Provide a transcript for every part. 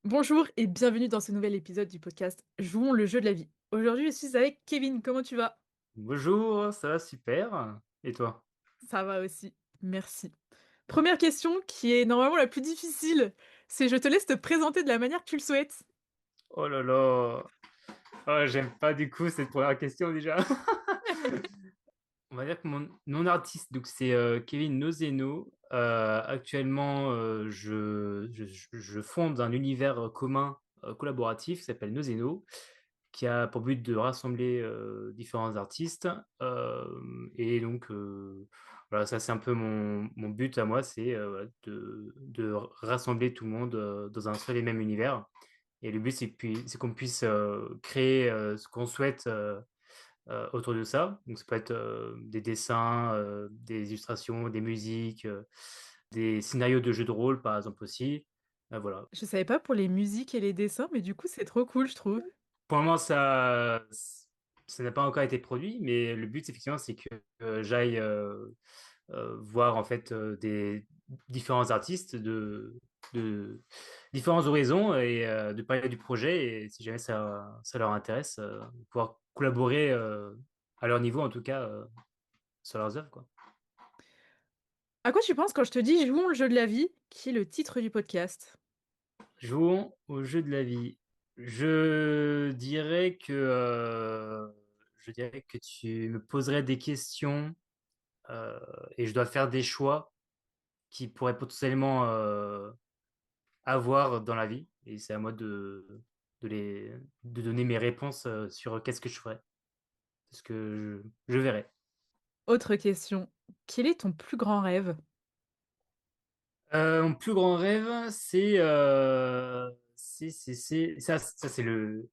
Bonjour et bienvenue dans ce nouvel épisode du podcast Jouons le jeu de la vie. Aujourd'hui, je suis avec Kevin. Comment tu vas? Bonjour, ça va super. Et toi? Ça va aussi. Merci. Première question qui est normalement la plus difficile, c'est je te laisse te présenter de la manière que tu le souhaites. Oh là là. Oh, j'aime pas du coup cette première question déjà. On va dire que mon nom d'artiste, donc c'est Kevin Nozeno. Actuellement, je fonde un univers commun collaboratif qui s'appelle Nozeno, qui a pour but de rassembler différents artistes. Euh, et donc, voilà, ça c'est un peu mon but à moi, c'est de rassembler tout le monde dans un seul et même univers. Et le but, c'est qu'on puisse créer ce qu'on souhaite autour de ça. Donc, ça peut être des dessins, des illustrations, des musiques, des scénarios de jeux de rôle, par exemple aussi. Voilà. Je savais pas pour les musiques et les dessins, mais du coup, c'est trop cool, je trouve. Pour le moment, ça n'a pas encore été produit, mais le but, effectivement, c'est que j'aille voir en fait des différents artistes de différents horizons et de parler du projet. Et si jamais ça leur intéresse, pouvoir collaborer à leur niveau, en tout cas, sur leurs œuvres, quoi. À quoi tu penses quand je te dis Jouons le jeu de la vie, qui est le titre du podcast? Jouons au jeu de la vie. Je dirais je dirais que tu me poserais des questions euh, et je dois faire des choix qui pourraient potentiellement avoir dans la vie. Et c'est à moi de, les, de donner mes réponses sur qu'est-ce que je ferais, ce que je verrais. Autre question. Quel est ton plus grand rêve? Mon plus grand rêve, ça c'est le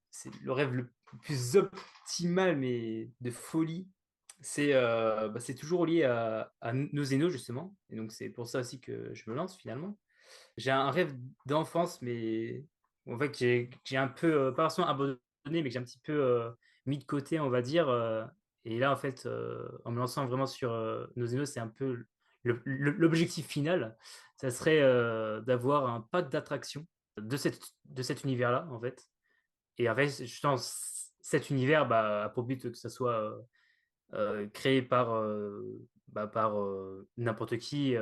rêve le plus optimal, mais de folie. C'est toujours lié à nos zénos, justement. Et donc, c'est pour ça aussi que je me lance finalement. J'ai un rêve d'enfance, mais en fait, j'ai un peu, pas forcément abandonné, mais que j'ai un petit peu mis de côté, on va dire. Et là, en fait, en me lançant vraiment sur nos zénos, c'est un peu l'objectif final. Ça serait d'avoir un parc d'attractions de cet univers-là, en fait. Et en fait, je pense cet univers a pour but que ça soit créé par n'importe qui,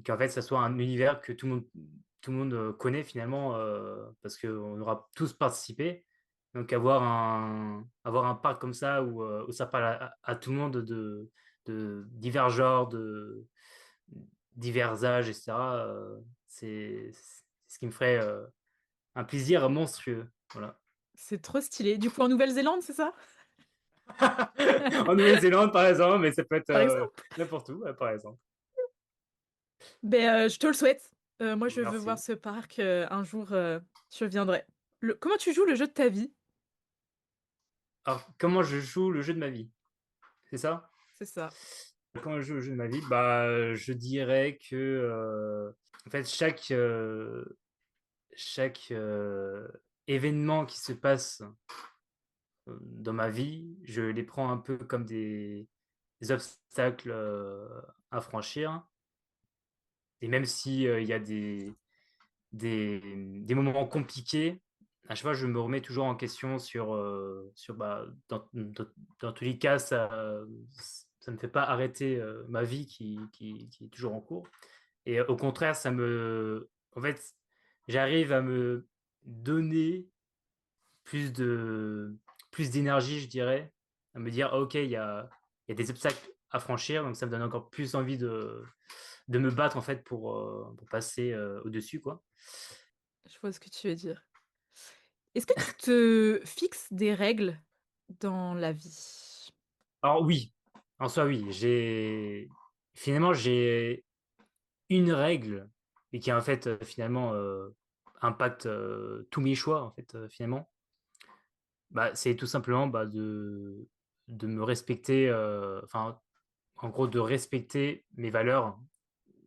qu'en fait, ça soit un univers que tout le monde connaît finalement, parce qu'on aura tous participé. Donc, avoir un parc comme ça où ça parle à tout le monde de divers genres, de divers âges, etc., c'est ce qui me ferait un plaisir monstrueux. Voilà. C'est trop stylé. Du coup, en Nouvelle-Zélande, c'est ça? En Nouvelle-Zélande, par exemple, mais ça peut être Par exemple. n'importe où, par exemple. Ben, je te le souhaite. Moi, je veux voir Merci. ce parc. Un jour, je viendrai. Comment tu joues le jeu de ta vie? Alors, comment je joue le jeu de ma vie? C'est ça? C'est ça. Comment je joue le jeu de ma vie? Je dirais que en fait, chaque événement qui se passe dans ma vie, je les prends un peu comme des obstacles à franchir. Et même si il y a des moments compliqués, à chaque fois, je me remets toujours en question dans tous les cas, ça ne me fait pas arrêter ma vie qui est toujours en cours. Et au contraire, en fait, j'arrive à me donner plus plus d'énergie, je dirais, à me dire, ah, ok, il y a des obstacles à franchir, donc ça me donne encore plus envie de me battre, en fait, pour passer au-dessus, quoi. Je vois ce que tu veux dire. Est-ce que tu te fixes des règles dans la vie? Alors oui, en soi oui, finalement j'ai une règle et qui en fait finalement impacte tous mes choix en fait finalement. C'est tout simplement de me respecter, enfin en gros de respecter mes valeurs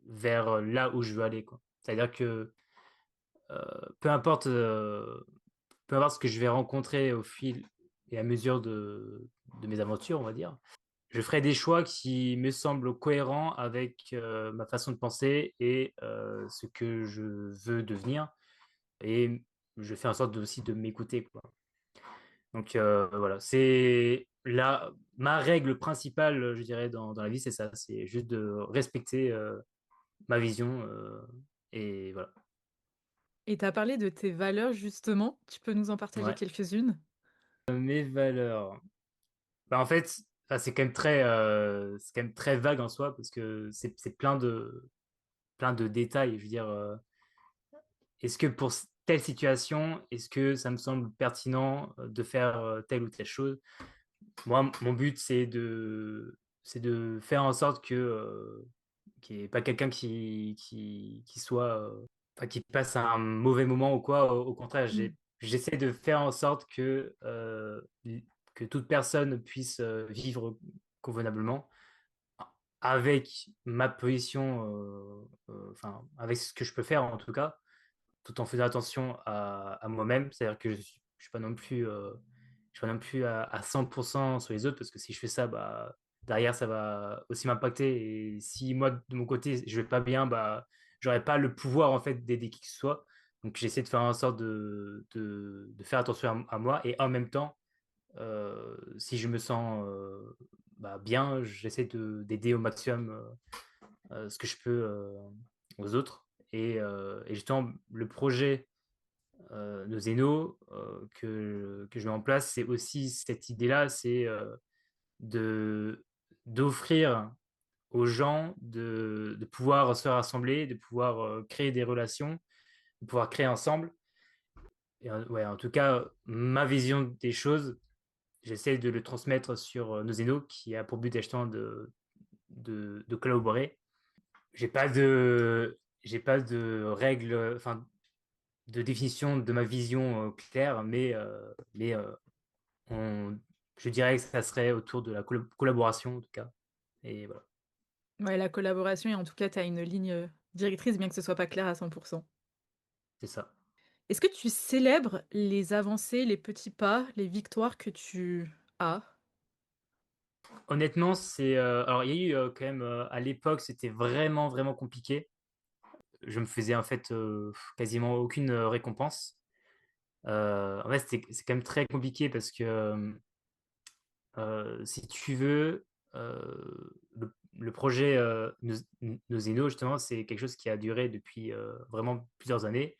vers là où je veux aller quoi. C'est-à-dire que peu importe peu importe ce que je vais rencontrer au fil et à mesure de mes aventures, on va dire. Je ferai des choix qui me semblent cohérents avec ma façon de penser et ce que je veux devenir. et je fais en sorte aussi de m'écouter, quoi. Donc voilà, c'est là ma règle principale, je dirais, dans la vie, c'est ça, c'est juste de respecter ma vision et voilà. Et tu as parlé de tes valeurs justement, tu peux nous en partager Ouais. quelques-unes? Mes valeurs. Bah, en fait, enfin, c'est quand même très vague en soi parce que c'est plein de détails. Je veux dire, est-ce que pour telle situation, est-ce que ça me semble pertinent de faire telle ou telle chose? Moi, mon but, c'est de faire en sorte qu'il n'y ait pas quelqu'un qui soit, enfin, qui passe un mauvais moment ou quoi. Au contraire, Mmh. j'essaie de faire en sorte que toute personne puisse vivre convenablement avec ma position, enfin, avec ce que je peux faire en tout cas, tout en faisant attention à moi-même. C'est-à-dire que je suis pas non plus, je suis pas non plus à 100% sur les autres parce que si je fais ça, bah, derrière, ça va aussi m'impacter. Et si moi, de mon côté, je vais pas bien, bah, j'aurais pas le pouvoir en fait d'aider qui que ce soit. Donc j'essaie de faire en sorte de faire attention à moi et en même temps, si je me sens bah, bien, j'essaie d'aider au maximum ce que je peux aux autres. Et justement, le projet de Zeno que je mets en place, c'est aussi cette idée-là, c'est de d'offrir aux gens de pouvoir se rassembler, de pouvoir créer des relations, de pouvoir créer ensemble. Et, ouais, en tout cas, ma vision des choses, j'essaie de le transmettre sur nos Zeno, qui a pour but justement de collaborer. J'ai pas de, j'ai pas de règles, enfin, de définition de ma vision claire, mais on, je dirais que ça serait autour de la collaboration, en tout cas. Et voilà, Ouais, la collaboration et en tout cas, tu as une ligne, directrice bien que ce soit pas clair à 100%. c'est ça. Est-ce que tu célèbres les avancées, les petits pas, les victoires que tu as? Honnêtement, alors, il y a eu quand même, à l'époque, c'était vraiment, vraiment compliqué. Je me faisais en fait quasiment aucune récompense. En fait, c'est quand même très compliqué parce que si tu veux, le projet Nozeno, justement, c'est quelque chose qui a duré depuis vraiment plusieurs années,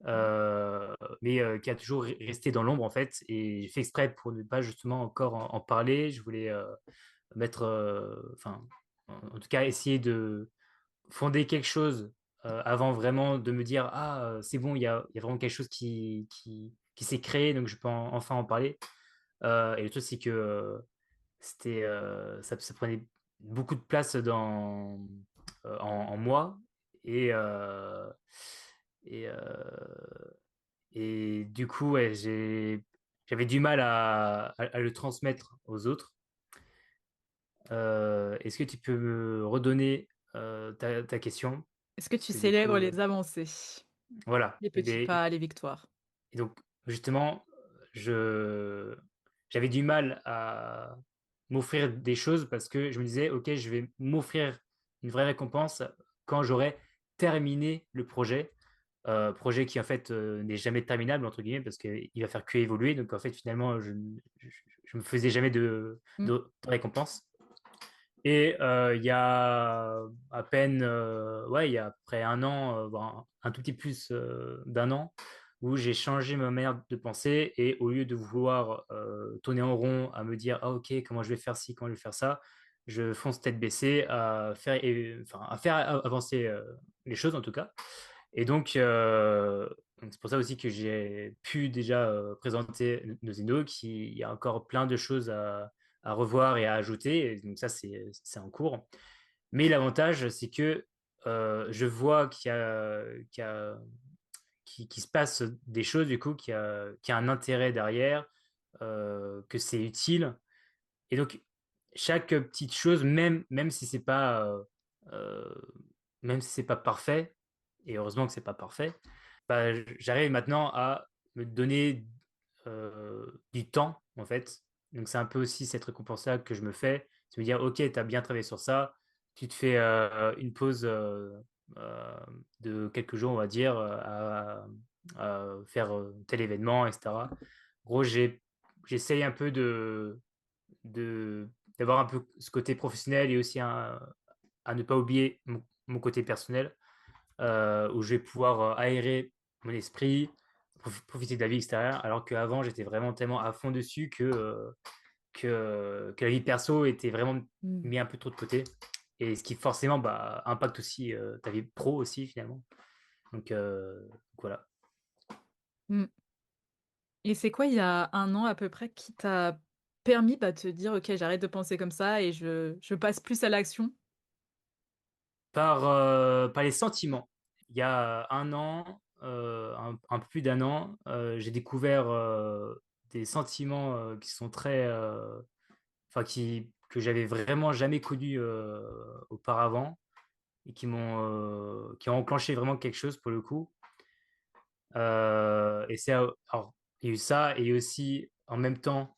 Mmh. mais qui a toujours resté dans l'ombre, en fait. Et j'ai fait exprès pour ne pas justement encore en parler. Je voulais mettre, enfin, en tout cas, essayer de fonder quelque chose avant vraiment de me dire, ah, c'est bon, il y a vraiment quelque chose qui s'est créé, donc je peux enfin en parler. Et le truc, c'est que ça prenait beaucoup de place en moi. Et, euh, et, euh, et du coup, ouais, j'avais du mal à le transmettre aux autres. Est-ce que tu peux me redonner ta question? Est-ce que Parce tu que du coup, célèbres les avancées, voilà. les petits pas, les victoires? Et donc, justement, j'avais du mal à m'offrir des choses parce que je me disais, OK, je vais m'offrir une vraie récompense quand j'aurai terminé le projet. Projet qui, en fait, n'est jamais terminable, entre guillemets, parce qu'il va faire que évoluer. Donc, en fait, finalement, je me faisais jamais Mmh. de récompense. Et il y a à peine, ouais, il y a à peu près un an, voire un tout petit plus d'un an, où j'ai changé ma manière de penser et au lieu de vouloir tourner en rond, à me dire, ah ok, comment je vais faire ci, comment je vais faire ça, je fonce tête baissée à faire, enfin, à faire avancer les choses en tout cas. Et donc c'est pour ça aussi que j'ai pu déjà présenter Nozino, qui il y a encore plein de choses à revoir et à ajouter. Et donc ça, c'est en cours. Mais l'avantage, c'est que je vois qu'il se passe des choses, du coup, qu'il y a un intérêt derrière, que c'est utile. Et donc, chaque petite chose, même si c'est pas, euh, même si c'est pas parfait, et heureusement que c'est pas parfait, bah, j'arrive maintenant à me donner du temps, en fait. Donc, c'est un peu aussi cette récompense-là que je me fais. C'est me dire, OK, tu as bien travaillé sur ça. Tu te fais une pause euh, de quelques jours, on va dire, faire tel événement, etc. En gros, j'essaye un peu de, d'avoir un peu ce côté professionnel et aussi à ne pas oublier mon côté personnel, où je vais pouvoir aérer mon esprit, profiter de la vie extérieure, alors qu'avant, j'étais vraiment tellement à fond dessus que la vie perso était vraiment Mmh. mis un peu trop de côté. Et ce qui forcément bah, impacte aussi ta vie pro aussi finalement. Donc voilà. Mmh. Et c'est quoi, il y a 1 an à peu près, qui t'a permis, bah, de te dire: «OK, j'arrête de penser comme ça et je passe plus à l'action»? Par les sentiments. Il y a un an, un peu plus d'un an, j'ai découvert des sentiments qui sont très, enfin que j'avais vraiment jamais connus auparavant et qui ont enclenché vraiment quelque chose pour le coup. Et c'est alors il y a eu ça et aussi en même temps,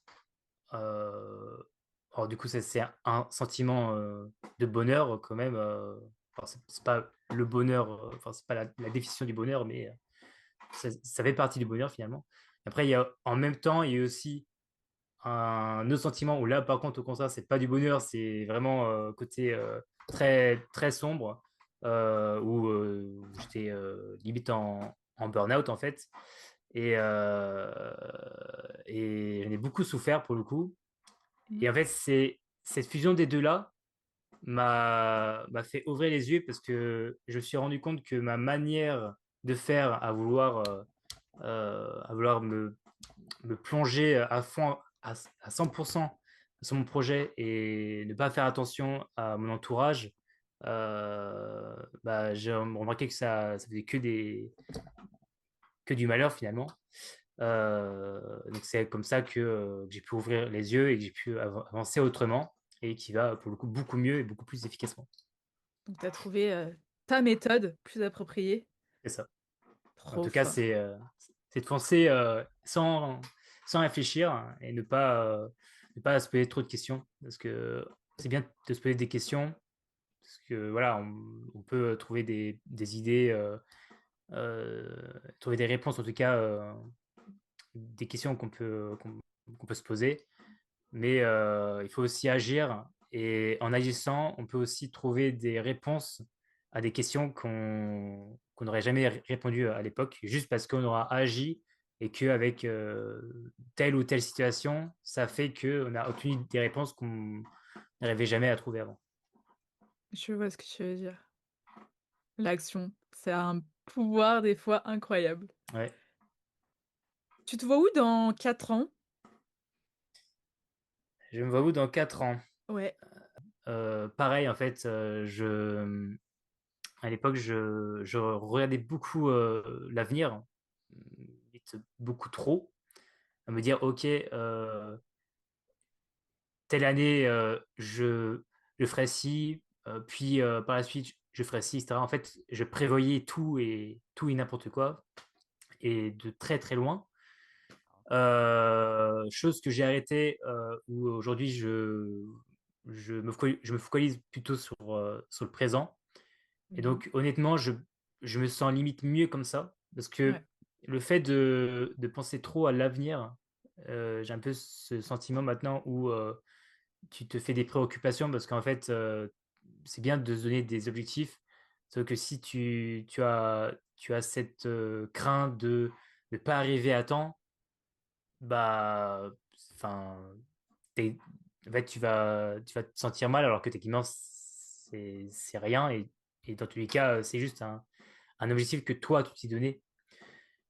alors du coup ça c'est un sentiment de bonheur quand même. Enfin, c'est pas le bonheur, enfin c'est pas la définition du bonheur, mais ça fait partie du bonheur finalement. Après il y a en même temps il y a aussi un autre sentiment où là par contre au contraire c'est pas du bonheur, c'est vraiment côté très très sombre, où j'étais limite en burn-out en fait. Et j'en ai beaucoup souffert pour le coup. Mmh. Et en fait, c'est cette fusion des deux-là m'a fait ouvrir les yeux parce que je me suis rendu compte que ma manière de faire à vouloir me plonger à fond, à 100% sur mon projet et ne pas faire attention à mon entourage, bah, j'ai remarqué que ça faisait que du malheur finalement. Donc c'est comme ça que j'ai pu ouvrir les yeux et que j'ai pu avancer autrement et qui va pour le coup beaucoup mieux et beaucoup plus efficacement. Donc tu as trouvé, ta méthode plus appropriée. C'est ça. En Trop tout cas, fort. c'est de foncer sans réfléchir et ne pas se poser trop de questions parce que c'est bien de se poser des questions parce que voilà, on peut trouver des idées, trouver des réponses en tout cas, des questions qu'on peut se poser. Mais il faut aussi agir et en agissant, on peut aussi trouver des réponses à des questions qu'on n'aurait jamais répondu à l'époque, juste parce qu'on aura agi et qu'avec telle ou telle situation, ça fait qu'on a obtenu des réponses qu'on n'arrivait jamais à trouver avant. Je vois ce que tu veux dire. L'action, c'est un pouvoir des fois incroyable. Ouais. Tu te vois où dans 4 ans? Je me vois où dans 4 ans? Ouais. Pareil, en fait, à l'époque, je regardais beaucoup l'avenir, limite beaucoup trop, à me dire, OK, telle année, je ferai ci, puis par la suite, je ferai ci, etc. En fait, je prévoyais tout et n'importe quoi, et de très très loin. Chose que j'ai arrêté, où aujourd'hui je me focalise plutôt sur le présent. Et Mmh. donc, honnêtement, je me sens limite mieux comme ça, parce Ouais. que le fait de penser trop à l'avenir, j'ai un peu ce sentiment maintenant où tu te fais des préoccupations parce qu'en fait, c'est bien de se donner des objectifs. Sauf que si tu as cette crainte de ne pas arriver à temps, bah, enfin, t'es- en fait, tu vas te sentir mal alors que techniquement, c'est rien. Et dans tous les cas, c'est juste un objectif que toi, tu t'es donné.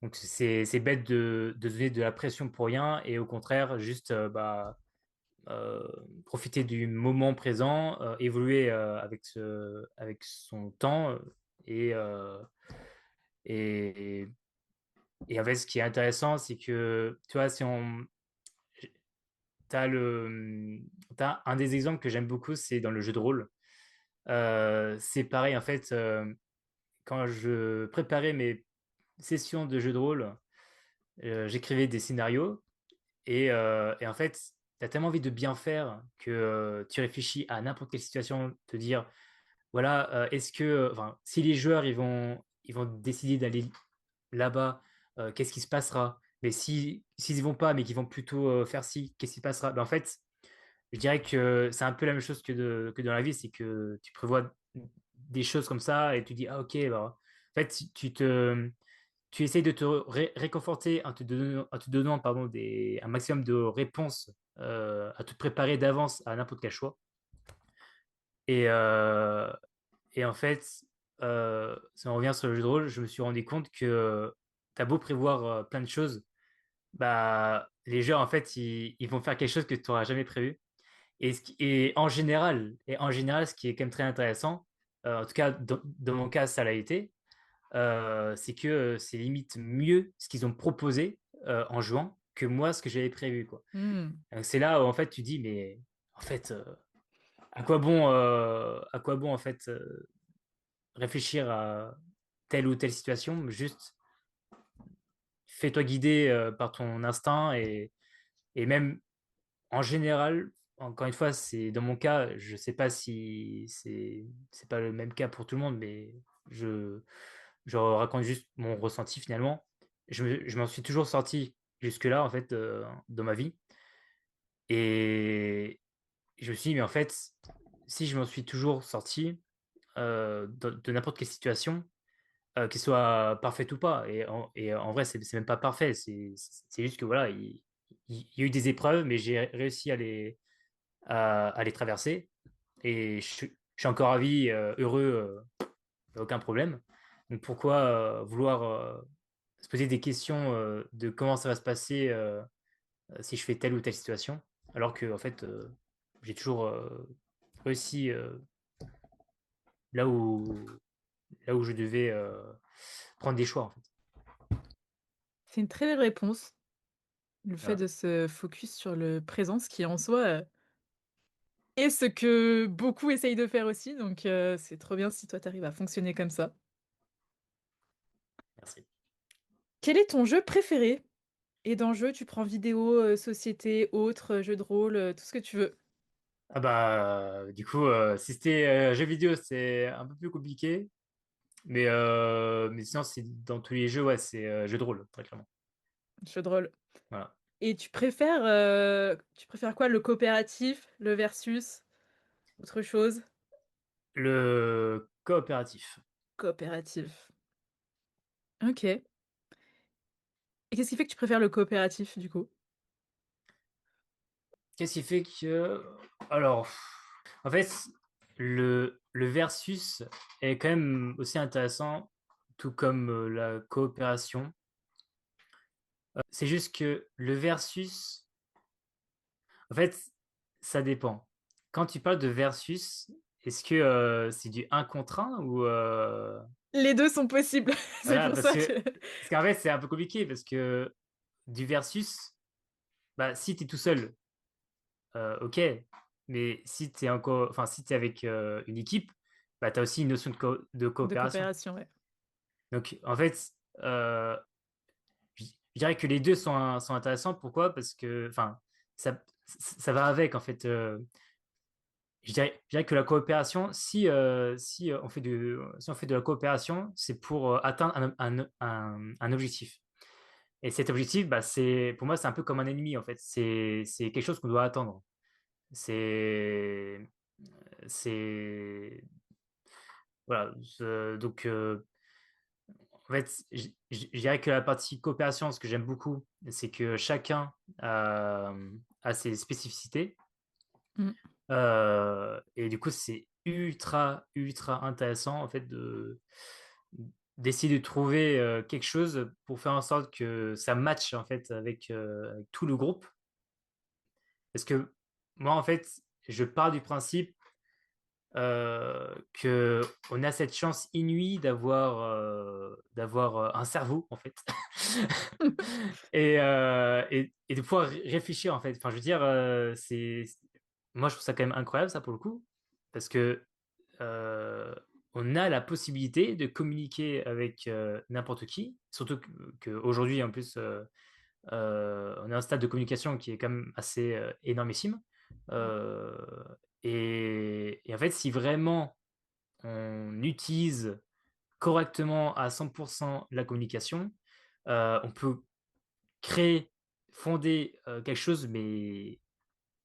Donc, c'est bête de donner de la pression pour rien et au contraire, juste bah, euh, profiter du moment présent, évoluer avec son temps et, euh, et, et en fait, ce qui est intéressant, c'est que, tu vois, si on, t'as t'as un des exemples que j'aime beaucoup, c'est dans le jeu de rôle. C'est pareil, en fait, quand je préparais mes sessions de jeu de rôle, j'écrivais des scénarios et en fait, tu as tellement envie de bien faire que tu réfléchis à n'importe quelle situation, te dire, voilà, est-ce que, enfin, si les joueurs ils vont décider d'aller là-bas, qu'est-ce qui se passera? Mais si s'ils y vont pas, mais qu'ils vont plutôt faire ci, qu'est-ce qui se passera? Ben, en fait, je dirais que c'est un peu la même chose que dans la vie, c'est que tu prévois des choses comme ça et tu dis, ah ok, bah, en fait, tu essayes de te réconforter en te donnant pardon, un maximum de réponses, à te préparer d'avance à n'importe quel choix. Et, euh, et en fait, si on revient sur le jeu de rôle, je me suis rendu compte que tu as beau prévoir plein de choses, bah, les jeux, en fait, ils vont faire quelque chose que tu n'auras jamais prévu. Et en général, ce qui est quand même très intéressant, en tout cas, dans mon cas, ça l'a été, c'est que c'est limite mieux ce qu'ils ont proposé en jouant que moi, ce que j'avais prévu, quoi. Mmh. Donc, c'est là où, en fait, tu dis, mais en fait, à quoi bon, en fait, réfléchir à telle ou telle situation, juste fais-toi guider par ton instinct et même en général, encore une fois, c'est dans mon cas, je sais pas si c'est pas le même cas pour tout le monde, mais je, je raconte juste mon ressenti finalement. Je m'en suis toujours sorti jusque-là en fait dans ma vie et je me suis dit mais en fait si je m'en suis toujours sorti de n'importe quelle situation, qu'elle soit parfaite ou pas, et en vrai c'est même pas parfait, c'est juste que voilà il y a eu des épreuves, mais j'ai réussi à les traverser. Et je suis encore à vie, heureux, aucun problème. Donc pourquoi vouloir se poser des questions de comment ça va se passer si je fais telle ou telle situation, alors que en fait j'ai toujours réussi là où là où je devais prendre des choix en fait. C'est une très belle réponse, le fait Voilà. de se focus sur le présent, ce qui en soi, est ce que beaucoup essayent de faire aussi, donc c'est trop bien si toi tu arrives à fonctionner comme ça. Merci. Quel est ton jeu préféré? Et dans jeu, tu prends vidéo, société, autre, jeu de rôle, tout ce que tu veux. Ah bah du coup si c'était jeu vidéo c'est un peu plus compliqué, mais sinon c'est dans tous les jeux, ouais, c'est jeu de rôle très clairement. Jeu de rôle. Voilà. Et tu préfères quoi? Le coopératif, le versus, autre chose? Le coopératif. Coopératif. OK. Et qu'est-ce qui fait que tu préfères le coopératif, du coup? Qu'est-ce qui fait que... Alors, en fait, le versus est quand même aussi intéressant, tout comme la coopération. C'est juste que le versus, en fait, ça dépend. Quand tu parles de versus, est-ce que c'est du un contre un ou... Les 2 sont possibles. C'est Voilà, pour ça que parce qu'en fait, c'est un peu compliqué, parce que du versus, bah, si tu es tout seul, ok, mais si tu es enfin, si tu avec une équipe, bah, tu as aussi une notion de de coopération. coopération, ouais. Donc, en fait, je dirais que les deux sont intéressants. Pourquoi? Parce que, enfin, ça va avec, en fait. Je dirais que la coopération, si si on fait de la coopération, c'est pour atteindre un objectif. Et cet objectif, bah, pour moi, c'est un peu comme un ennemi, en fait. C'est quelque chose qu'on doit attendre. C'est, c'est, voilà. Donc, en fait, je dirais que la partie coopération, ce que j'aime beaucoup, c'est que chacun a ses spécificités. Mmh. Et du coup, c'est ultra, ultra intéressant, en fait, d'essayer de trouver quelque chose pour faire en sorte que ça matche, en fait, avec tout le groupe. Parce que moi, en fait, je pars du principe que on a cette chance inouïe d'avoir un cerveau en fait et de pouvoir réfléchir en fait. Enfin, je veux dire, moi je trouve ça quand même incroyable ça pour le coup parce que euh, on a la possibilité de communiquer avec n'importe qui, surtout qu'aujourd'hui en plus on a un stade de communication qui est quand même assez énormissime. Euh, et en fait, si vraiment on utilise correctement à 100% la communication, on peut créer, fonder, quelque chose, mais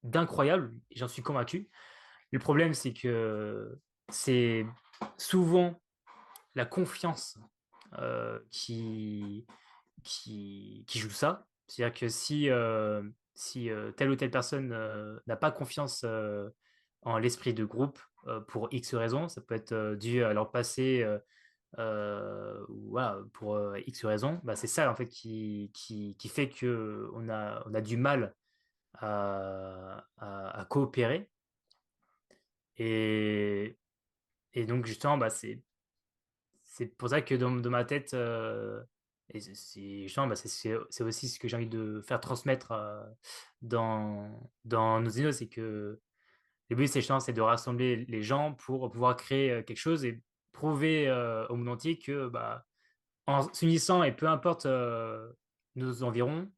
d'incroyable, et j'en suis convaincu. Le problème, c'est que c'est souvent la confiance, qui joue ça. C'est-à-dire que si telle ou telle personne, n'a pas confiance, en l'esprit de groupe, pour X raisons, ça peut être, dû à leur passé, ou voilà, pour, X raisons, bah, c'est ça en fait qui fait qu'on a du mal à coopérer. Et donc justement, bah, c'est pour ça que dans ma tête, et justement, bah, c'est aussi ce que j'ai envie de faire transmettre, dans nos énos, c'est que le but, c'est justement, c'est de rassembler les gens pour pouvoir créer, quelque chose et prouver, au monde entier que, bah, en s'unissant et peu importe, nos environs,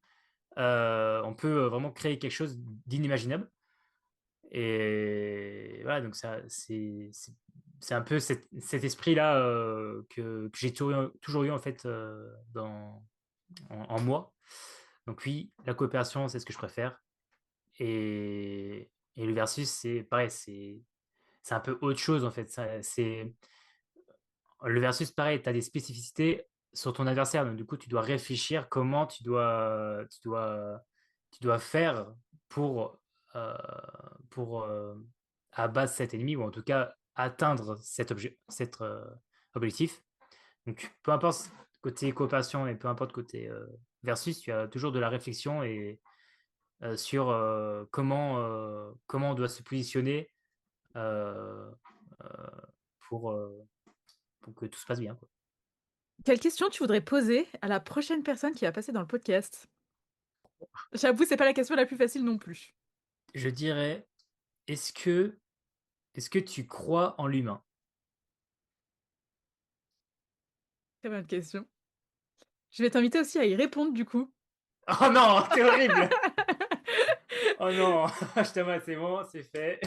on peut, vraiment créer quelque chose d'inimaginable. Et voilà, donc ça, c'est un peu cet esprit-là, que j'ai toujours eu en fait, en moi. Donc oui, la coopération, c'est ce que je préfère. Et le versus, c'est pareil, c'est un peu autre chose en fait. Le versus, pareil, tu as des spécificités sur ton adversaire. Donc du coup, tu dois réfléchir comment tu dois faire pour, euh, pour abattre cet ennemi, ou en tout cas atteindre cet objectif. Donc peu importe côté coopération et peu importe côté, versus, tu as toujours de la réflexion et, sur, comment on doit se positionner, euh, euh, pour, euh, pour que tout se passe bien, quoi. Quelle question tu voudrais poser à la prochaine personne qui va passer dans le podcast? J'avoue, c'est pas la question la plus facile non plus. Je dirais, est-ce que, est-ce que tu crois en l'humain? Très bonne question. Je vais t'inviter aussi à y répondre du coup. Oh non, c'est horrible! Oh non, je t'avoue, c'est bon, c'est fait.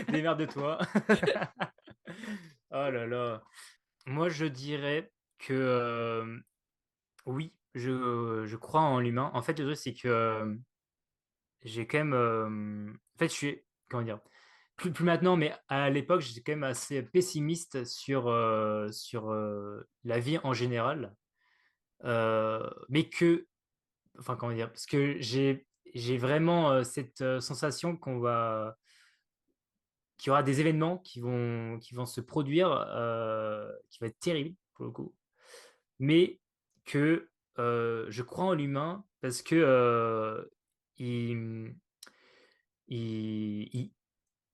Démerde-toi. Oh là là. Moi, je dirais que, oui, je crois en l'humain. En fait, le truc, c'est que, j'ai quand même. En fait, je suis. Comment dire? Plus maintenant, mais à l'époque, j'étais quand même assez pessimiste sur la vie en général. Mais que. Enfin, comment dire? Parce que j'ai vraiment, cette, sensation qu'il y aura des événements qui vont se produire, qui vont être terribles pour le coup, mais que, je crois en l'humain parce que, il, il,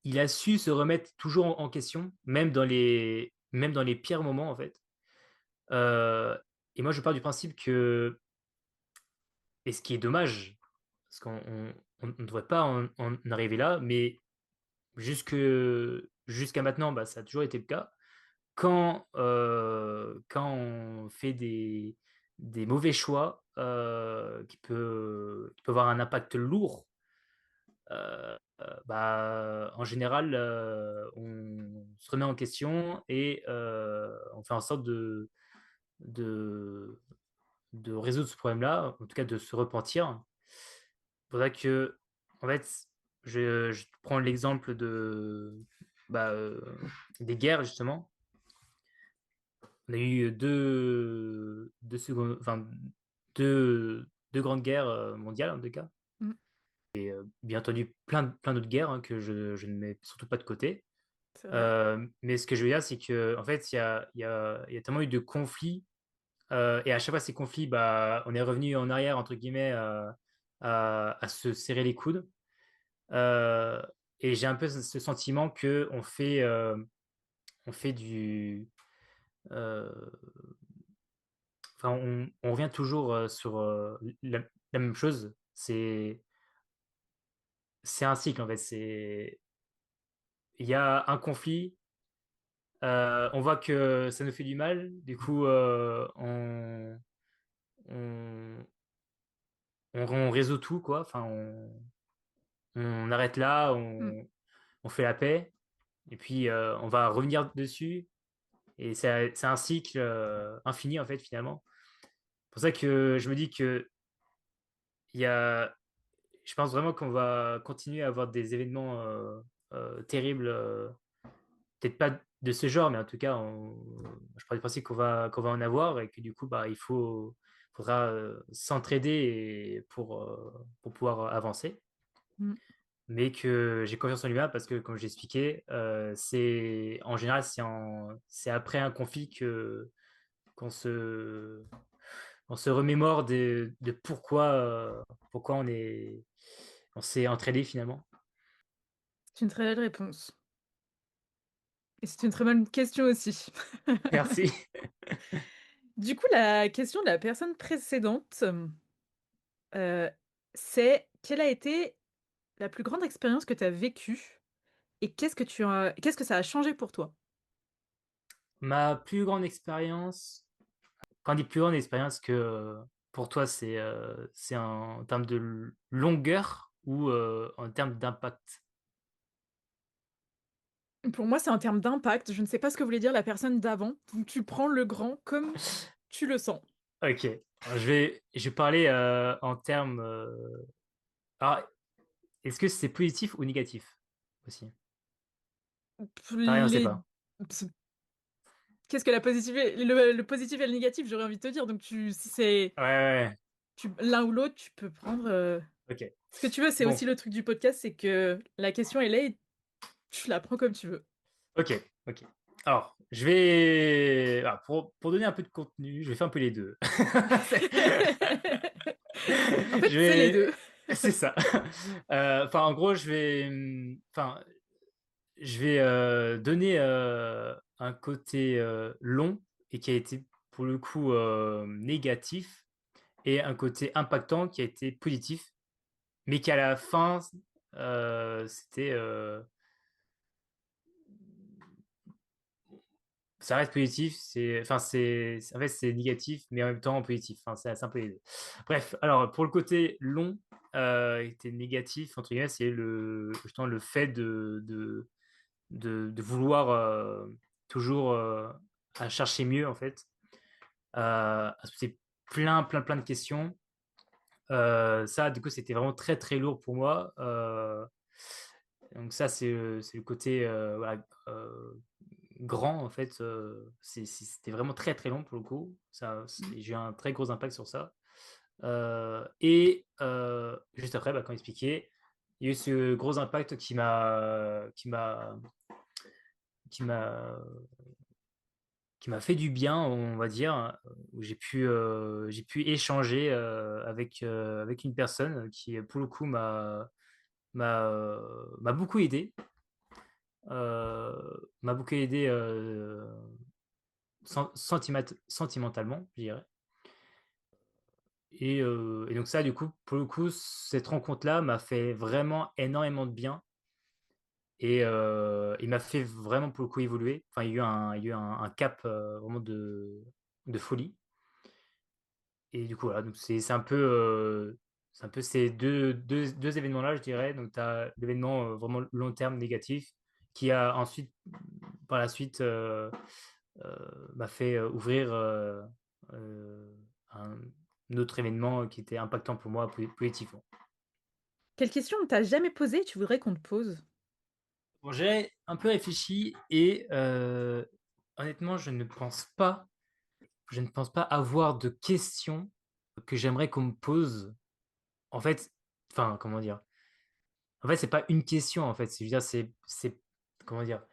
il a su se remettre toujours en question, même dans les pires moments, en fait. Euh, et moi, je pars du principe que, et ce qui est dommage, parce qu'on ne devrait pas en arriver là, mais jusqu'à maintenant, bah, ça a toujours été le cas. Quand on fait des mauvais choix, qui peut avoir un impact lourd, bah, en général, on se remet en question et, on fait en sorte de, de résoudre ce problème-là, en tout cas de se repentir. C'est pour ça que, en fait, je prends l'exemple bah, des guerres, justement. On a eu enfin, deux grandes guerres, mondiales, en tout cas. Mm, Bien entendu, plein d'autres guerres, hein, que je ne mets surtout pas de côté. c'est vrai. Mais ce que je veux dire, c'est que en fait, il y a tellement eu de conflits, et à chaque fois, ces conflits, bah, on est revenu en arrière, entre guillemets, à se serrer les coudes. Euh, et j'ai un peu ce sentiment que on fait euh, enfin, on revient toujours, sur, la même chose. C'est un cycle, en fait. Il y a un conflit. On voit que ça nous fait du mal, du coup, on, on résout tout, quoi. Enfin, on arrête là, Mm. on fait la paix, et puis, on va revenir dessus, et c'est un cycle, infini, en fait, finalement. pour ça que je me dis que il y a je pense vraiment qu'on va continuer à avoir des événements, terribles, peut-être pas de ce genre, mais en tout cas, je pars du principe qu'on va en avoir et que du coup, bah, faudra, s'entraider pour pouvoir avancer. Mmh. Mais que j'ai confiance en l'humain parce que, comme j'ai expliqué, c'est en général, c'est après un conflit que qu'on se on se remémore de pourquoi on s'est entraîné finalement. C'est une très belle réponse et c'est une très bonne question aussi. Merci. Du coup, la question de la personne précédente, heu, c'est: quelle a été la plus grande expérience que tu as vécue et qu'est-ce que ça a changé pour toi? Ma plus grande expérience, quand on dit plus grande expérience que pour toi, c'est en termes de longueur ou en termes d'impact? Pour moi, c'est en termes d'impact. Je ne sais pas ce que voulait dire la personne d'avant, donc tu prends le grand comme tu le sens. Ok. Alors, je vais parler en termes. Alors, est-ce que c'est positif ou négatif aussi? Pareil, on sait Les pas. ps Qu'est-ce que la positive et le positif et le négatif, j'aurais envie de te dire, donc si c'est Ouais, ouais, ouais. l'un ou l'autre, tu peux prendre, Ok. ce que tu veux. C'est aussi Bon. le truc du podcast, c'est que la question elle est là et tu la prends comme tu veux. Ok. Ok. Alors, pour donner un peu de contenu, je vais faire un peu les deux. C'est- En fait, Je c'est les 2. vais. C'est ça. Enfin, en gros, enfin, je vais donner un côté long et qui a été pour le coup négatif et un côté impactant qui a été positif, mais qui à la fin, c'était, ça reste positif. Enfin, en fait, c'est négatif, mais en même temps positif. Enfin, c'est un peu les deux. Bref, alors pour le côté long, était négatif entre guillemets, c'est justement le fait de vouloir toujours à chercher mieux en fait, à se poser plein de questions. Ça, du coup, c'était vraiment très lourd pour moi. Donc ça, c'est le côté voilà, grand en fait. C'était vraiment très long pour le coup. Ça, j'ai eu un très gros impact sur ça. Et juste après, bah, quand expliqué, il y a eu ce gros impact qui m'a qui m'a fait du bien, on va dire, où j'ai pu échanger avec une personne qui, pour le coup, m'a beaucoup aidé, sentimentalement, je dirais. Et donc ça, du coup, pour le coup, cette rencontre-là m'a fait vraiment énormément de bien et il m'a fait vraiment, pour le coup, évoluer. Enfin, il y a eu un cap vraiment de folie. Et du coup, voilà, donc c'est un peu ces deux événements-là, je dirais. Donc, tu as l'événement vraiment long terme négatif qui a ensuite, par la suite, m'a fait ouvrir un autre événement qui était impactant pour moi positivement. Quelle question on t'a jamais posée et tu voudrais qu'on te pose? Bon, j'ai un peu réfléchi et honnêtement, je ne pense pas avoir de questions que j'aimerais qu'on me pose. En fait, enfin, comment dire? En fait, c'est pas une question, en fait. Je veux dire, comment dire?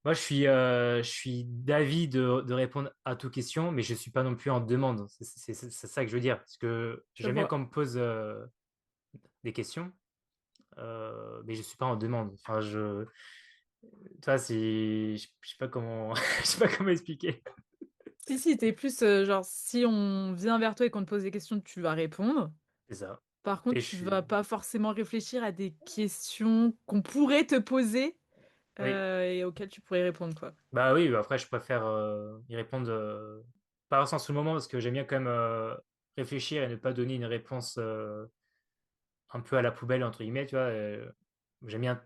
Moi, je suis d'avis de répondre à toute question, mais je suis pas non plus en demande. C'est ça que je veux dire. Parce que Je j'aime bien vois. qu'on me pose des questions, mais je suis pas en demande. Enfin, tu vois, je sais pas comment, je sais pas comment expliquer. Si, si, tu plus, genre si on vient vers toi et qu'on te pose des questions, tu vas répondre. C'est ça. Par contre, Et je tu vas suis, pas forcément réfléchir à des questions qu'on pourrait te poser, oui. et auxquelles tu pourrais répondre, quoi. Bah oui, bah après, je préfère y répondre pas sans sur le moment parce que j'aime bien quand même réfléchir et ne pas donner une réponse un peu à la poubelle, entre guillemets, tu vois. J'aime bien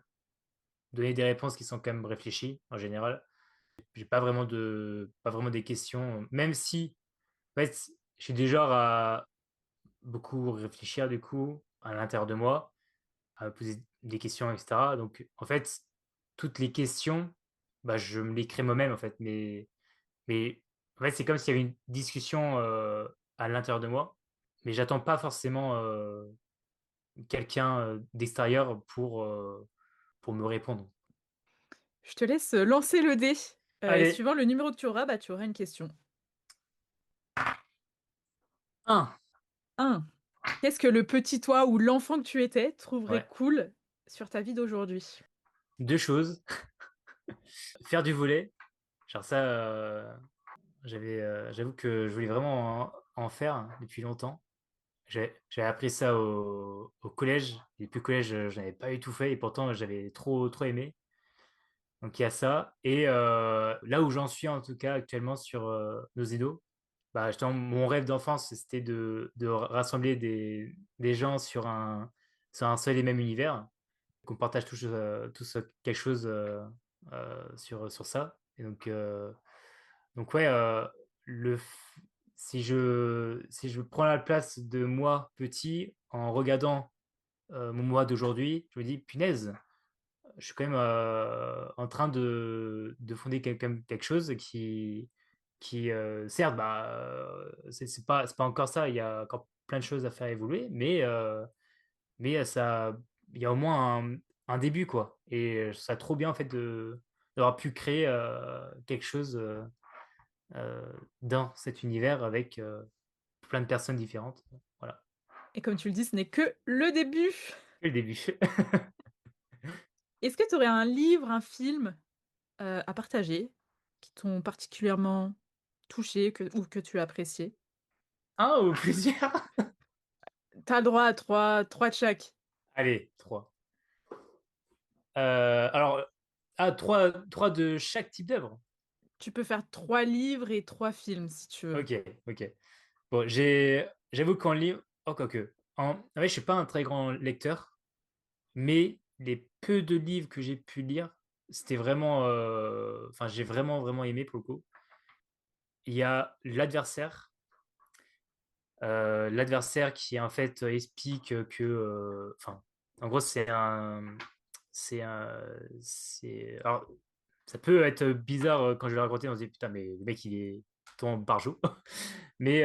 donner des réponses qui sont quand même réfléchies en général. J'ai pas vraiment des questions, même si, en fait, je suis du genre à beaucoup réfléchir du coup à l'intérieur de moi, à me poser des questions, etc. Donc en fait, toutes les questions, bah, je me les crée moi-même en fait. Mais en fait, c'est comme s'il y avait une discussion à l'intérieur de moi, mais j'attends pas forcément quelqu'un d'extérieur pour me répondre. Je te laisse lancer le dé. Et Allez, suivant le numéro que tu auras, bah, tu auras une question. un. 1. Qu'est-ce que le petit toi ou l'enfant que tu étais trouverait Ouais. cool sur ta vie d'aujourd'hui? Deux choses. Faire du volley. Genre ça, j'avoue que je voulais vraiment en faire depuis longtemps. J'avais appris ça au collège. Et depuis le collège, je n'avais pas du tout fait et pourtant j'avais trop, trop aimé. Donc il y a ça. Et là où j'en suis en tout cas actuellement sur nos idos, bah, justement, mon rêve d'enfance, c'était de rassembler des gens sur un seul et même univers, qu'on partage tous quelque chose sur ça. Et donc ouais, le, f- si je prends la place de moi petit en regardant mon moi d'aujourd'hui, je me dis, punaise, je suis quand même en train de fonder quelque chose qui certes, bah, c'est pas encore ça, il y a encore plein de choses à faire évoluer, mais ça, il y a au moins un début, quoi. Et ça trop bien, en fait, d'avoir pu créer quelque chose dans cet univers avec plein de personnes différentes. Voilà, Et comme tu le dis, ce n'est que le début. c'est le début. Est-ce que tu aurais un livre, un film, à partager qui t'ont particulièrement touché ou que tu as apprécié? Un ou plusieurs? Tu as le droit à 3 de chaque. Allez, trois. Alors, trois de chaque type d'œuvre. Tu peux faire 3 livres et 3 films si tu veux. Ok, ok. Bon, j'avoue qu'en livre, oh, quoique. En vrai, je suis pas un très grand lecteur, mais les peu de livres que j'ai pu lire, c'était vraiment, enfin, j'ai vraiment, vraiment aimé pour le coup. Il y a L'Adversaire. L'Adversaire qui en fait explique que, enfin, en gros, c'est un, alors, ça peut être bizarre quand je vais le raconter, on se dit putain, mais le mec il est ton barjot. Mais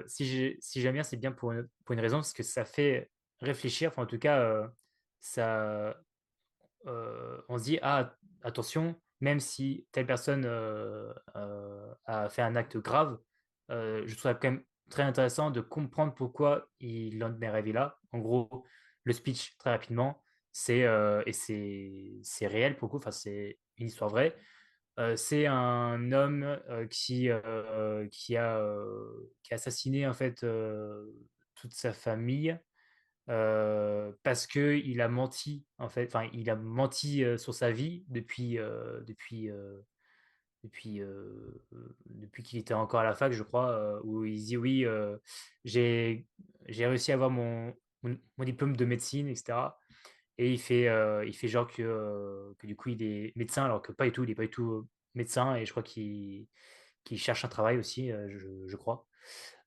si j'aime bien, c'est bien pour une raison, parce que ça fait réfléchir, enfin en tout cas, ça, on se dit, ah, attention, même si telle personne a fait un acte grave, je trouve ça quand même très intéressant de comprendre pourquoi il en est arrivé là. En gros, le speech, très rapidement, c'est réel pour le coup, enfin, c'est une histoire vraie. C'est un homme qui a assassiné en fait toute sa famille parce que il a menti en fait, enfin il a menti sur sa vie depuis qu'il était encore à la fac, je crois, où il dit oui, j'ai j'ai réussi à avoir mon diplôme de médecine, etc. Et il fait genre que du coup il est médecin alors que pas du tout, il est pas du tout médecin et je crois qu'il cherche un travail aussi, je crois.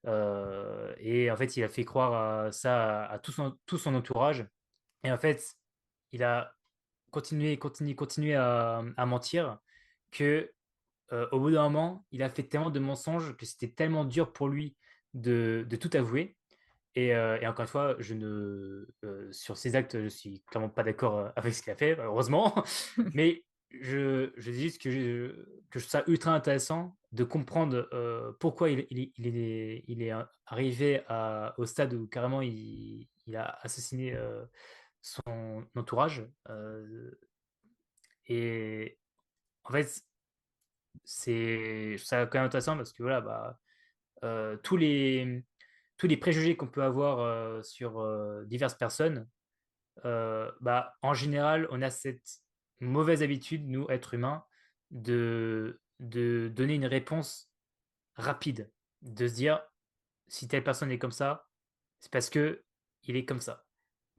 Et en fait, il a fait croire à ça à tout son entourage. Et en fait, il a continué à mentir que au bout d'un moment, il a fait tellement de mensonges que c'était tellement dur pour lui de tout avouer. Et encore une fois, sur ces actes, je suis clairement pas d'accord avec ce qu'il a fait, heureusement. Mais je dis juste que je trouve ça ultra intéressant de comprendre pourquoi il est arrivé au stade où carrément il a assassiné son entourage. Et en fait, je trouve ça quand même intéressant parce que voilà, bah, euh, tous les, tous les préjugés qu'on peut avoir sur diverses personnes, bah, en général, on a cette mauvaise habitude, nous, êtres humains, de donner une réponse rapide, de se dire, si telle personne est comme ça, c'est parce que il est comme ça.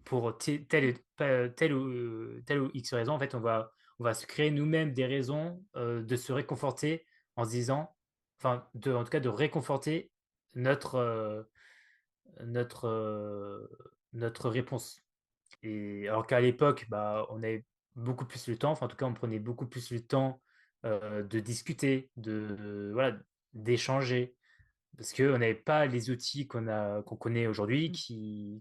Pour telle ou X raison, en fait, on va se créer nous-mêmes des raisons de se réconforter en se disant, enfin, en tout cas, de réconforter notre, notre, notre réponse. Et alors qu'à l'époque, bah, on avait beaucoup plus le temps, enfin en tout cas on prenait beaucoup plus le temps de discuter, voilà, d'échanger, parce qu'on n'avait pas les outils qu'on connaît aujourd'hui Mmh.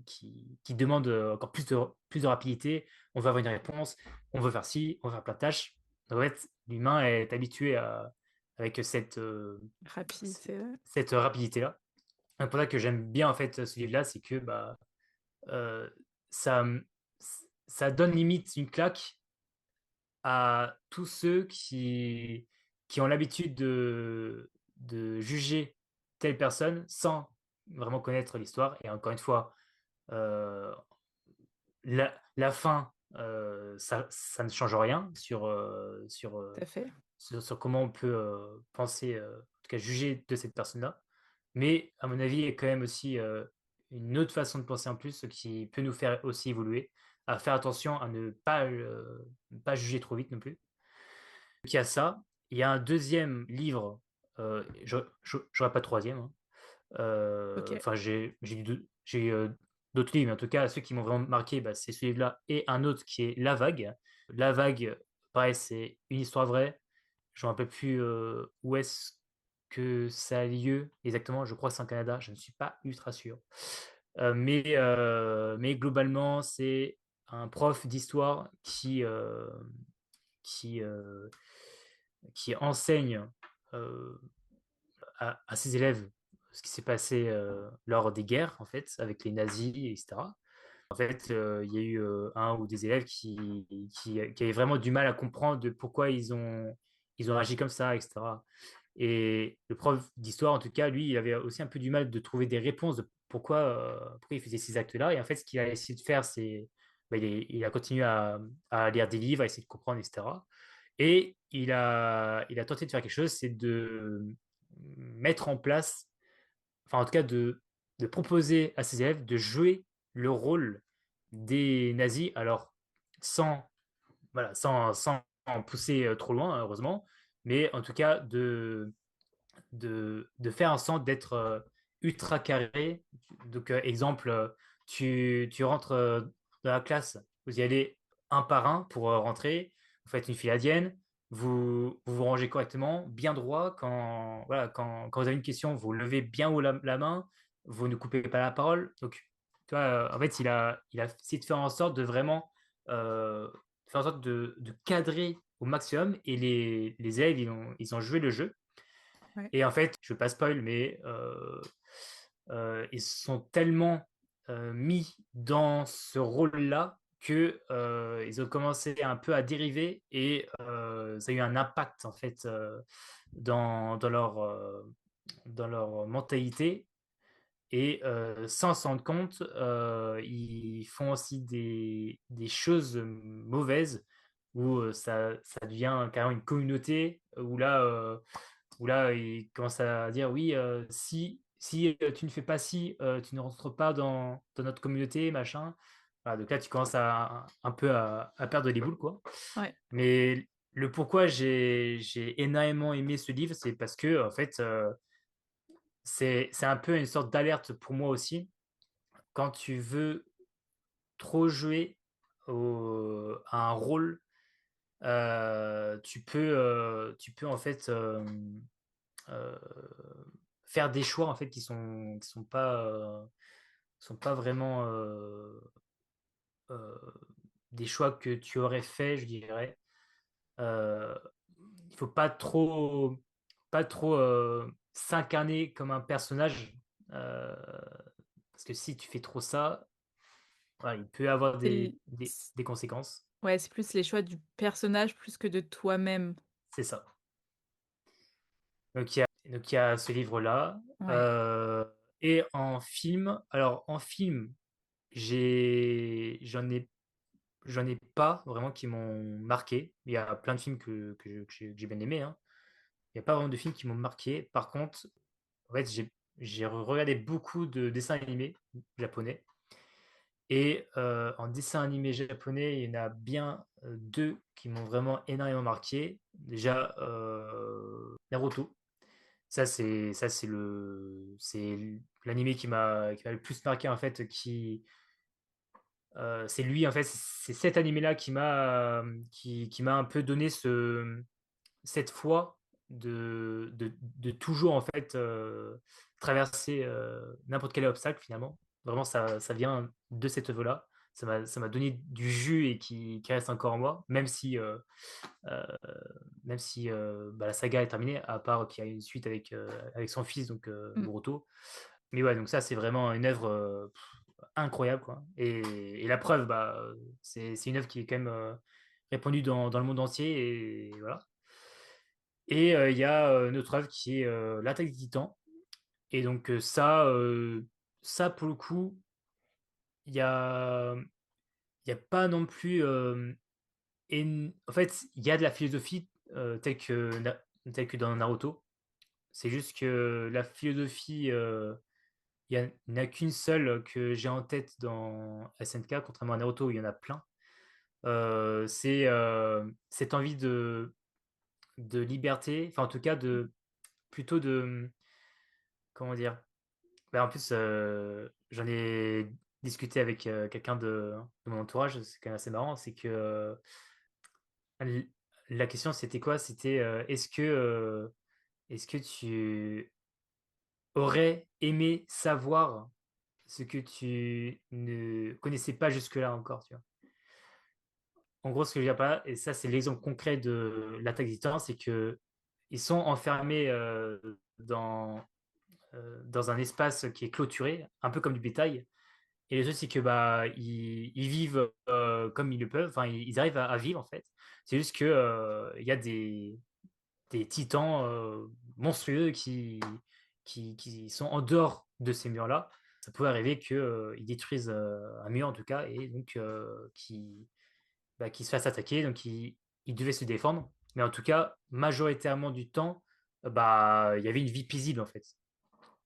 qui demandent encore plus de rapidité. On veut avoir une réponse, on veut faire ci, on veut faire plein de tâches. En fait, l'humain est habitué avec Rapidité, ouais. cette rapidité-là. C'est pour ça que j'aime bien en fait ce livre-là, c'est que bah, euh, ça, ça donne limite une claque à tous ceux qui ont l'habitude de juger telle personne sans vraiment connaître l'histoire. Et encore une fois, euh, la fin, ça ne change rien Tout à fait. sur comment on peut penser, en tout cas juger de cette personne-là. Mais à mon avis, il y a quand même aussi une autre façon de penser en plus, ce qui peut nous faire aussi évoluer, à faire attention à ne pas juger trop vite non plus. Donc, il y a ça. Il y a un deuxième livre, j'aurais pas de troisième, hein. OK. Enfin, j'ai d'autres livres, mais en tout cas, ceux qui m'ont vraiment marqué, bah, c'est ce livre-là et un autre qui est La Vague. La Vague, pareil, c'est une histoire vraie. Je ne me rappelle plus où est-ce que ça a lieu exactement. Je crois que c'est en Canada. Je ne suis pas ultra sûr. Mais globalement, c'est un prof d'histoire qui, euh, qui enseigne euh, à ses élèves ce qui s'est passé lors des guerres, en fait, avec les nazis, etc. En fait, il y a eu un ou des élèves qui avaient vraiment du mal à comprendre de pourquoi ils ont agi comme ça, etc. Et le prof d'histoire, en tout cas, lui, il avait aussi un peu du mal de trouver des réponses de pourquoi il faisait ces actes-là. Et en fait, ce qu'il a essayé de faire, c'est bah, il a continué à lire des livres, à essayer de comprendre, etc. Et il a tenté de faire quelque chose, c'est de mettre en place, enfin en tout cas de proposer à ses élèves de jouer le rôle des nazis, alors sans, voilà, sans en pousser trop loin, heureusement, mais en tout cas de faire en sorte d'être ultra carré. Donc, exemple, tu rentres dans la classe, vous y allez un par un pour rentrer, vous faites une file indienne, vous rangez correctement, bien droit. Voilà, quand vous avez une question, vous levez bien haut la main, vous ne coupez pas la parole. Donc, tu vois, en fait, il a essayé de faire en sorte de vraiment faire en sorte de cadrer au maximum et les élèves, ils ont joué le jeu. Ouais. Et en fait, je ne veux pas spoil, mais ils se sont tellement mis dans ce rôle-là que ils ont commencé un peu à dériver et ça a eu un impact en fait dans leur mentalité. Et sans s'en rendre compte, ils font aussi des choses mauvaises où ça devient carrément une communauté où là, il commence à dire oui, si tu ne fais pas ci, tu ne rentres pas dans notre communauté, machin. Voilà, donc là, tu commences un peu à perdre les boules, quoi. Ouais. Mais le pourquoi j'ai énormément aimé ce livre, c'est parce que, en fait, c'est un peu une sorte d'alerte pour moi aussi. Quand tu veux trop jouer à un rôle, tu peux en fait euh, faire des choix en fait qui sont pas vraiment euh, des choix que tu aurais fait, je dirais. Euh, il faut pas trop s'incarner comme un personnage euh, parce que si tu fais trop ça, voilà, il peut avoir C'est l des conséquences. Ouais, c'est plus les choix du personnage plus que de toi-même. C'est ça. Donc il y a ce livre-là. Ouais, Euh, et en film, alors en film, j'en ai pas vraiment qui m'ont marqué. Il y a plein de films que j'ai bien aimés, hein. Il n'y a pas vraiment de films qui m'ont marqué. Par contre, en fait, j'ai regardé beaucoup de dessins animés japonais. Et en dessin animé japonais, il y en a bien deux qui m'ont vraiment énormément marqué. Déjà, Naruto. C'est l'animé qui m'a le plus marqué en fait, c'est lui en fait, c'est cet animé-là qui m'a un peu donné cette foi de toujours en fait traverser n'importe quel obstacle finalement. Vraiment, ça vient de cette œuvre-là. Ça m'a donné du jus et qui reste encore en moi, euh, même si bah, la saga est terminée, à part qu'il y a une suite avec son fils, donc Mmh. Boruto. Mais ouais, donc ça, c'est vraiment une œuvre incroyable, quoi. Et la preuve, bah, c'est une œuvre qui est quand même répandue dans le monde entier, et voilà. Et il y a une autre œuvre qui est L'Attaque des Titans. Et donc ça, pour le coup, il y a, il y a pas non plus... en fait, il y a de la philosophie telle que dans Naruto. C'est juste que la philosophie, il n'y en a qu'une seule que j'ai en tête dans SNK, contrairement à Naruto où il y en a plein. C'est cette envie de liberté, enfin en tout cas plutôt de, comment dire, bah, en plus j'en ai discuté avec quelqu'un de mon entourage, c'est quand même assez marrant, c'est que l- la question c'était quoi? C'était est-ce que tu aurais aimé savoir ce que tu ne connaissais pas jusque-là encore, tu vois. En gros, ce que je veux dire par là, et ça c'est l'exemple concret de l'attaque des Titans, c'est que ils sont enfermés dans un espace qui est clôturé, un peu comme du bétail. Et le truc, c'est que bah ils vivent comme ils le peuvent, enfin ils arrivent à vivre en fait. C'est juste que il y a des titans monstrueux qui sont en dehors de ces murs-là. Ça pouvait arriver qu'ils détruisent un mur en tout cas, et donc qui se fassent attaquer, donc ils devaient se défendre. Mais en tout cas, majoritairement du temps, bah, il y avait une vie paisible en fait.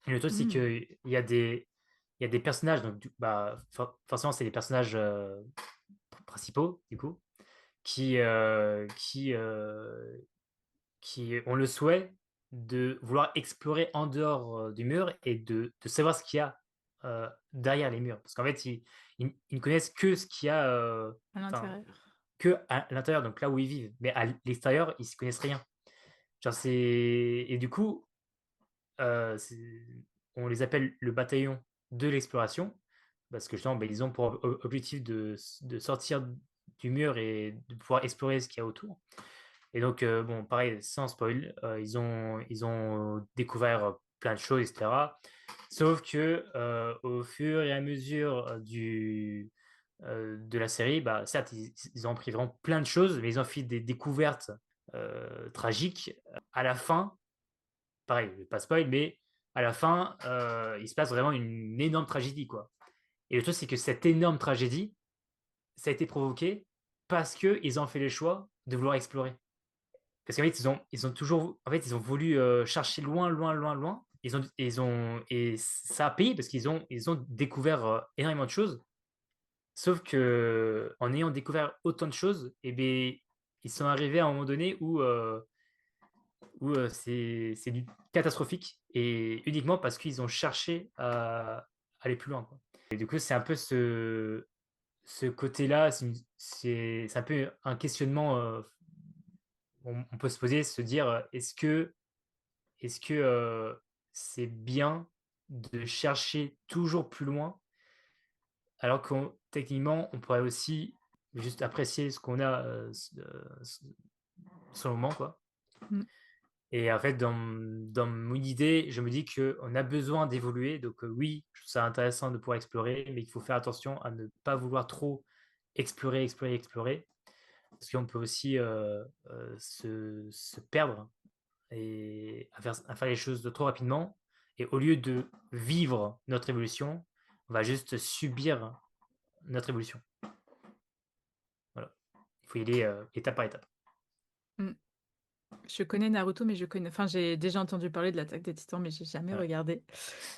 Et le truc, c'est Mmh. qu'il y a des personnages, donc bah, forcément, c'est les personnages principaux, du coup, qui, euh, qui, euh, qui ont le souhait de vouloir explorer en dehors du mur et de savoir ce qu'il y a derrière les murs. Parce qu'en fait, ils ne connaissent que ce qu'il y a, À enfin, l'intérieur. que à l'intérieur, donc là où ils vivent. Mais à l'extérieur, ils ne se connaissent rien. Genre, et du coup, on les appelle le bataillon de l'exploration, parce que justement, ben, ils ont pour objectif de sortir du mur et de pouvoir explorer ce qu'il y a autour. Et donc, bon, pareil, sans spoil, ils ont découvert plein de choses, etc. Sauf que au fur et à mesure de la série, bah, certes, ils ont appris vraiment plein de choses, mais ils ont fait des découvertes tragiques. À la fin, pareil, je vais pas spoil, mais à la fin, il se passe vraiment une énorme tragédie, quoi. Et le truc, c'est que cette énorme tragédie, ça a été provoqué parce qu'ils ont fait le choix de vouloir explorer. Parce qu'en fait, ils ont toujours, en fait, ils ont voulu chercher loin, loin, loin, loin. Et ça a payé parce qu'ils ont découvert énormément de choses. Sauf que, en ayant découvert autant de choses, eh bien, ils sont arrivés à un moment donné où c'est du catastrophique et uniquement parce qu'ils ont cherché à aller plus loin, quoi. Et du coup, c'est un peu ce côté-là, c'est un peu un questionnement. On peut se poser, se dire, est-ce que c'est bien de chercher toujours plus loin, alors que techniquement, on pourrait aussi juste apprécier ce qu'on a sur le moment, quoi. Mmh. Et en fait, dans mon idée, je me dis qu'on a besoin d'évoluer. Donc oui, je trouve ça intéressant de pouvoir explorer, mais il faut faire attention à ne pas vouloir trop explorer, explorer, explorer, parce qu'on peut aussi se perdre et à faire les choses de trop rapidement. Et au lieu de vivre notre évolution, on va juste subir notre évolution. Voilà. Il faut y aller étape par étape. Mmh. Je connais Naruto, mais enfin, j'ai déjà entendu parler de l'Attaque des Titans, mais j'ai jamais Voilà. regardé.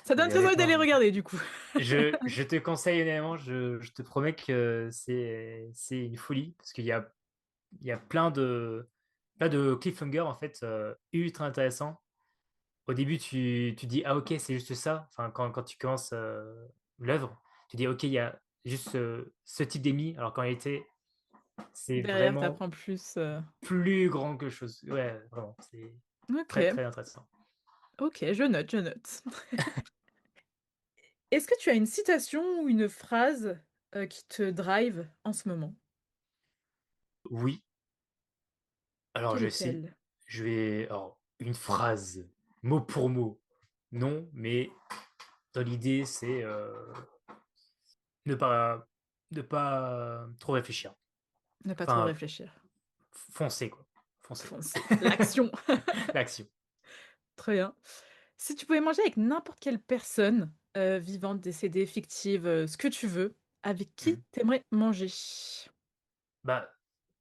Ça donne Mais très envie d'aller honnêtement, regarder, du coup. je te conseille honnêtement, je te promets que c'est une folie parce qu'il y a plein de cliffhangers en fait ultra intéressants au début, tu dis: «Ah OK, c'est juste ça». Enfin, quand tu commences, l'œuvre, tu dis: «OK, il y a juste, ce type d'ennemis», alors qu'en réalité, c'est Derrière, tu vraiment apprends plus, plus grand que chose. Ouais, vraiment, c'est très, OK, très intéressant. OK, je note, je note. Est-ce que tu as une citation ou une phrase, qui te drive en ce moment? Oui, alors Quelle est-elle? une phrase, mot pour mot, non, mais dans l'idée, c'est, ne pas ne pas trop réfléchir. Ne pas trop Enfin, réfléchir. foncer quoi, foncer. Foncer. L'action. L'action. Très bien. Si tu pouvais manger avec n'importe quelle personne, vivante, décédée, fictive, ce que tu veux, avec qui Mmh. t'aimerais manger? Bah,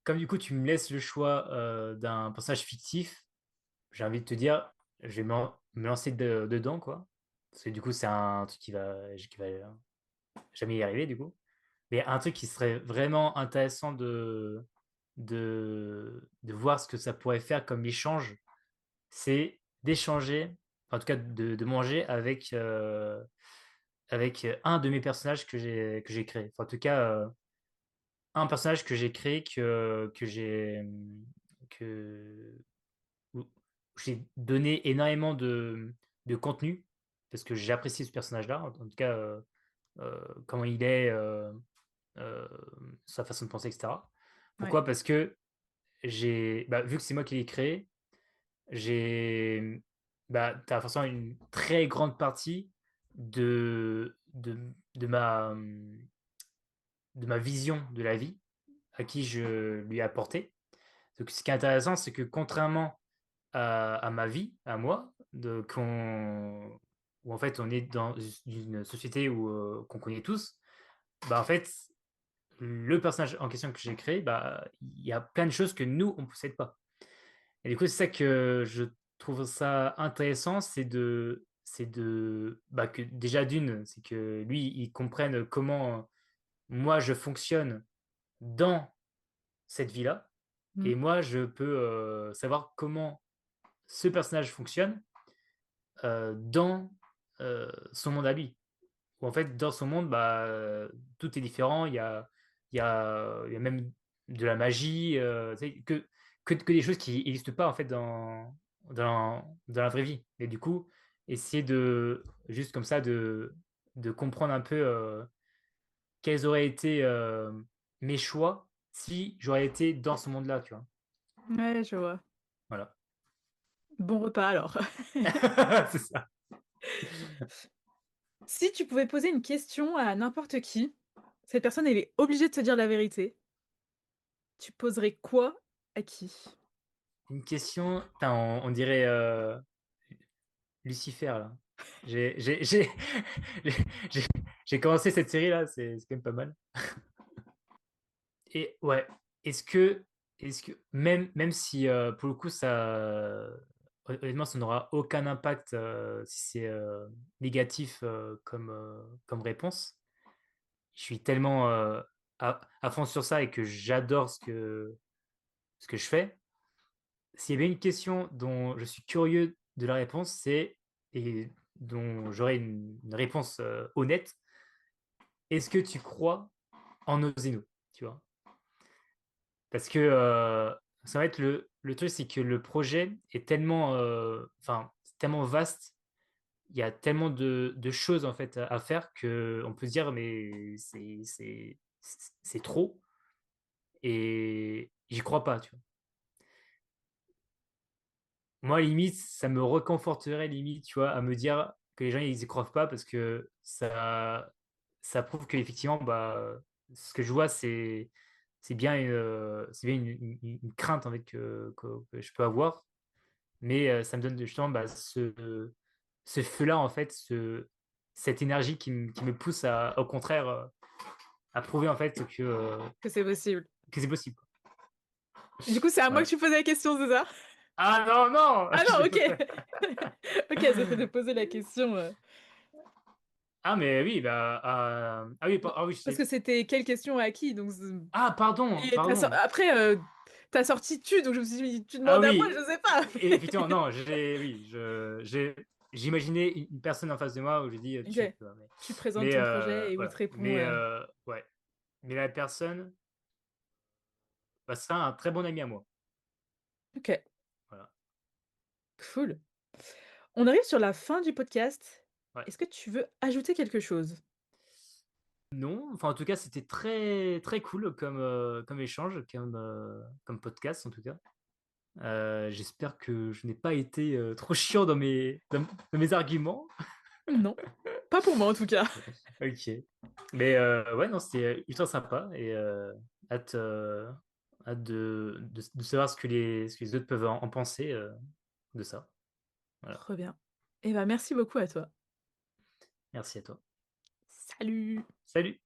comme du coup, tu me laisses le choix, d'un personnage fictif, j'ai envie de te dire, je vais me lancer dedans, quoi. Parce que du coup, c'est un truc qui va jamais y arriver, du coup. Mais un truc qui serait vraiment intéressant de voir ce que ça pourrait faire comme échange, c'est d'échanger, enfin, en tout cas de manger avec un de mes personnages que j'ai créé. Enfin, en tout cas, un personnage que j'ai créé, que où j'ai donné énormément de contenu, parce que j'apprécie ce personnage-là, en tout cas, comment il est, euh, sa façon de penser, etc. Ouais, Pourquoi? Parce que vu que c'est moi qui l'ai créé, tu as forcément une très grande partie de ma vision de la vie à qui je lui ai apporté. Donc, ce qui est intéressant, c'est que contrairement à ma vie, à moi, où en fait on est dans une société qu'on connaît tous, bah en fait, le personnage en question que j'ai créé, bah, il y a plein de choses que nous, on ne possède pas. Et du coup, c'est ça que je trouve ça intéressant, bah, que déjà d'une, c'est que lui, il comprenne comment moi je fonctionne dans cette vie-là, mmh, et moi je peux savoir comment ce personnage fonctionne dans son monde à lui. Où en fait, dans son monde, bah, tout est différent. Il y a même de la magie, tu sais, que des choses qui n'existent pas en fait dans la vraie vie. Et du coup, essayer juste comme ça, de comprendre un peu quels auraient été mes choix si j'aurais été dans ce monde-là, tu vois. ouais, je vois. Voilà. Bon repas alors. C'est ça. Si tu pouvais poser une question à n'importe qui, cette personne, elle est obligée de te dire la vérité, tu poserais quoi à qui? Une question, putain, on dirait Lucifer, là. J'ai j'ai- j'ai- j'ai- j'ai- j'ai commencé cette série, là, c'est quand même pas mal. Et ouais, est-ce que, même si pour le coup, honnêtement, ça n'aura aucun impact si c'est négatif comme réponse, je suis tellement à fond sur ça et que j'adore ce que je fais. S'il y avait une question dont je suis curieux de la réponse, et dont j'aurais une réponse honnête, est-ce que tu crois en nos Zeno, tu vois? Parce que ça va être le truc, c'est que le projet est tellement, enfin, c'est tellement vaste, il y a tellement de choses en fait à faire que on peut se dire mais c'est trop, et j'y crois pas, tu vois. Moi, limite, ça me reconforterait, limite, tu vois, à me dire que les gens, ils y croient pas parce que ça prouve qu'effectivement, bah, ce que je vois, c'est bien une crainte en fait, que je peux avoir. Mais ça me donne justement bah, ce feu-là, en fait, cette énergie qui me pousse au contraire, à prouver en fait Que c'est possible. que c'est possible, quoi. Du coup, c'est à moi que Voilà. tu poses la question, c'est ça? Ah non, non! Ah Je non, OK. peux pas. OK, ça fait de poser la question, Ah, mais oui, bah, ah oui, non, ah oui, je parce sais. que c'était quelle question à qui? Donc Ah, pardon, et ta sœur pardon. après, tu sorti «tu», donc je me suis dit: «Tu Ah demandes à moi?» oui, Je sais pas, et effectivement, non, j'imaginais une personne en face de moi où j'ai dit, «tu», OK. tu vois? Tu présentes ton projet et où il te Voilà, répond, ouais, mais la personne, bah, c'est un très bon ami à moi, OK, voilà, cool. On arrive sur la fin du podcast. ouais. Est-ce que tu veux ajouter quelque chose? Non, enfin, en tout cas, c'était très, très cool comme échange, comme podcast, en tout cas. J'espère que je n'ai pas été, trop chiant dans mes arguments. Non, pas pour moi en tout cas. OK. Mais ouais, non, c'était ultra sympa et hâte, hâte de savoir ce que les autres peuvent en penser, de ça. Voilà. Trop bien. Eh ben, merci beaucoup à toi. Merci à toi. Salut! Salut!